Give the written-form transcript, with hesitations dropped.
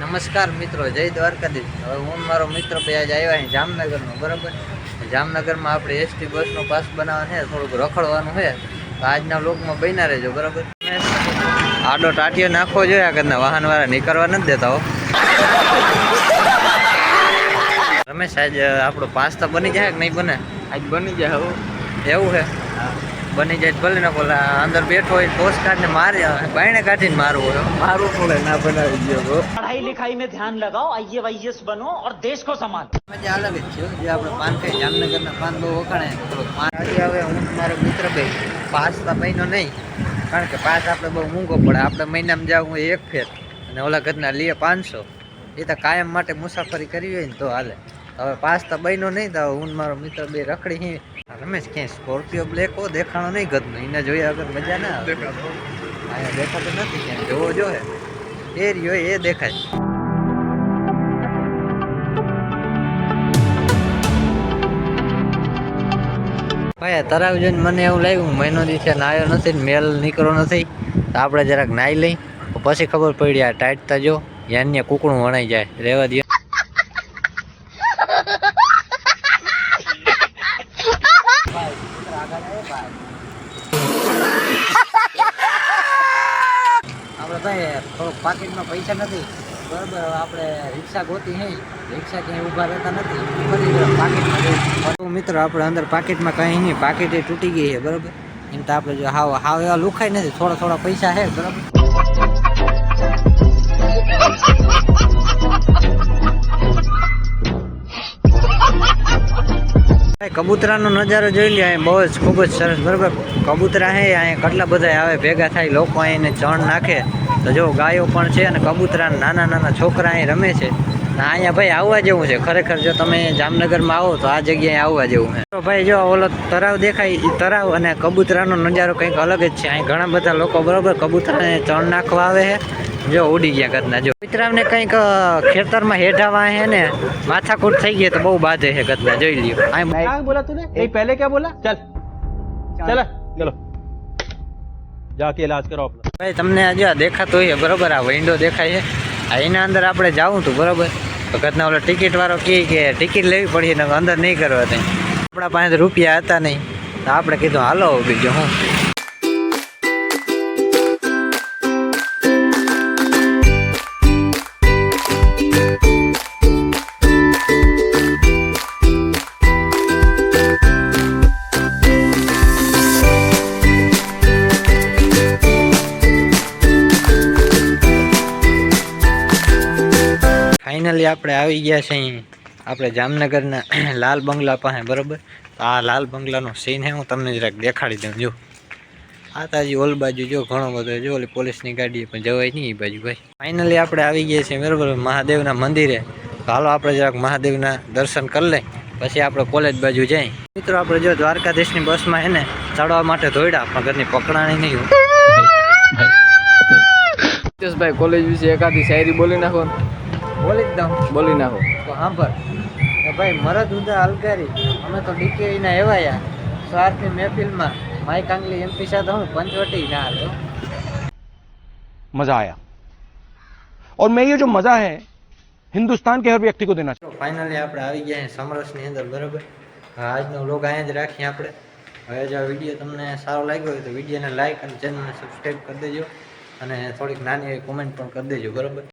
નમસ્કાર મિત્રો, જય દ્વારકાધીશ। હવે હું મારો મિત્ર બે આજે આવ્યા અહીં જામનગરનો, બરાબર। જામનગરમાં આપણે એસટી બસનો પાસ બનાવવાનો છે, થોડુંક રખડવાનું છે, તો આજના વ્લોગમાં બન્યા રહેજો, બરાબર। આડો ટાટિયો નાખવો જોઈએ, આગળના વાહનવાળા નીકળવા નથી દેતા હો। રમેશ, આજ આપણો પાસ તો બની જાય કે નહીં બને? આજ બની જાય હો। એવું છે? બની જાય ભલે ને, બોલા અંદર બેઠો હોય પોસ્ટ કાર્ડ ને મારે બાયણે કાઢીને મારવું હોય, મારું થોડે ના બનાવી દો। पढ़ाई लिखाई में ध्यान लगाओ, IAS बनो और देश को संभालो। મજા અલગ જ છે જે આપણે પાન ખાઈ જામનગરના પાન બહુ વખાણે। થોડુંક પાન આજે હવે હું મારો મિત્ર ભાઈ પાસ તો મહિનો નહીં, કારણ કે પાસ આપણે બહુ મોંઘો પડે। આપણે મહિનામાં જાવ હું એક ફેર અને ઓલા ઘરના લીએ 500, એ તો કાયમ માટે મુસાફરી કરવી હોય ને તો હાલે। હવે પાસ તો બન્યો નહીં, તો હું મારો મિત્ર બે રખડી રમેશ ક્યાંય સ્કોર્પિયો બ્લેક હો દેખાણો નહીં ગદનો, એને જોયા વગર મજા ના આવે। અહીંયા દેખાતો નથી, ક્યાંય જોવો જોઈએ એ રહ્યો એ દેખાય। ભાઈ તરાવ જોઈને મને એવું લાગ્યું મહિનો દિવસે નાયો નથી, મેલ નીકળો નથી, તો આપણે જરાક નાહી લઈ, પછી ખબર પડી આ ટાઈટ તો જો યાન્ય કુકડું વણાઈ જાય, રહેવા દે। આપણે ભાઈ થોડોક પાકીટમાં પૈસા નથી, બરાબર। હવે આપણે રિક્ષા ગોતી હે, રિક્ષા ક્યાંય ઊભા રહેતા નથી, પાકીટમાં જવું મિત્રો। આપણે અંદર પાકીટમાં કંઈ નહીં, પાકીટ એ તૂટી ગઈ છે, બરાબર। એમ તો આપણે જો હાવ હાવ એવા લુખાય નથી, થોડા થોડા પૈસા છે, બરાબર। કબૂતરાનો નજારો જોઈ લે, અહીં બહુ જ ખૂબ જ સરસ, બરાબર। કબૂતરા હે અહીંયા કેટલા બધા આવે ભેગા થાય, લોકો અહીંને ચણ નાખે, તો જો ગાયો પણ છે અને કબૂતરા નાના નાના છોકરા અહીં રમે છે। અહીંયા ભાઈ આવવા જેવું છે ખરેખર, જો તમે જામનગરમાં આવો તો આ જગ્યાએ આવવા જેવું છે। તો ભાઈ જો ઓલો તરાવ દેખાય, એ તરાવ અને કબૂતરાનો નજારો કંઈક અલગ જ છે। અહીં ઘણા બધા લોકો, બરાબર, કબૂતરાને ચણ નાખવા આવે છે, જો ઉડી ગયા ગદના। જો મિત્રામને કંઈક ખેતરમાં હેઠાવા હે ને માથાકૂટ થઈ ગઈ તો બહુ બાધે છે ગદના, જોઈ લ્યો। क्या बोला तूने? नहीं पहले क्या बोला? चल चल चलो जाके इलाज करो अपना। ભાઈ તમને આજે દેખાતું હોય, બરાબર, આ વિન્ડો દેખાય છે, આ એના અંદર આપણે જાવું હતું, બરાબર। તો ઘરના ઓલો ટિકિટ વાળો કહે કે ટિકિટ લેવી પડી ને અંદર નહીં કરવા દે, આપણા પાસે રૂપિયા હતા નહીં, તો આપણે કીધું હાલો બીજું હું। ફાઇનલી આપણે આવી ગયા છે અહીં આપણે જામનગરના લાલ બંગલા પાસે, બરાબર। તો આ લાલ બંગલાનો સીન છે, હું તમને જરાક દેખાડી દઉં। જો આ તાજી ઓલ બાજુ જો ઘણો બધો, જો ઓલી પોલીસની ગાડી પણ જવાય નહીં એ બાજુ, ભાઈ। ફાઇનલી આપણે આવી ગયા છીએ, બરાબર, મહાદેવના મંદિરે। તો હાલો આપણે જરાક મહાદેવના દર્શન કરી લઈ, પછી આપણે કોલેજ બાજુ જઈએ। મિત્રો આપણે જો દ્વારકાધીશની બસમાં એને ચડવા માટે દોડ્યા, પણ ઘરની પકડાણી નહીં। ભાઈ કોલેજ વિશે એકાદી શાયરી બોલી નાખો। બોલી જ દઉં? બોલી નાખો તો સાંભળ કે ભાઈ મરદ ઉદા હલકારી, અમે તો ડીકેના એવાયા સ્વાર્થની મહેફિલમાં માઇક આંગલી એમપી સાથે હું પંચવટી ના હાલો। मजा आया और मैं ये जो मजा है हिंदुस्तान के हर व्यक्ति को देना તો ફાઇનલી આપણે આવી ગયા છીએ સમરસની અંદર, બરાબર। આજનો વ્લોગ અહીંયા જ રાખીએ આપણે। હવે જો વિડીયો તમને સારો લાગ્યો હોય તો વિડીયોને લાઈક અને ચેનલને સબસ્ક્રાઈબ કરી દેજો, અને થોડીક નાની એવી કોમેન્ટ પણ કરી દેજો, બરાબર।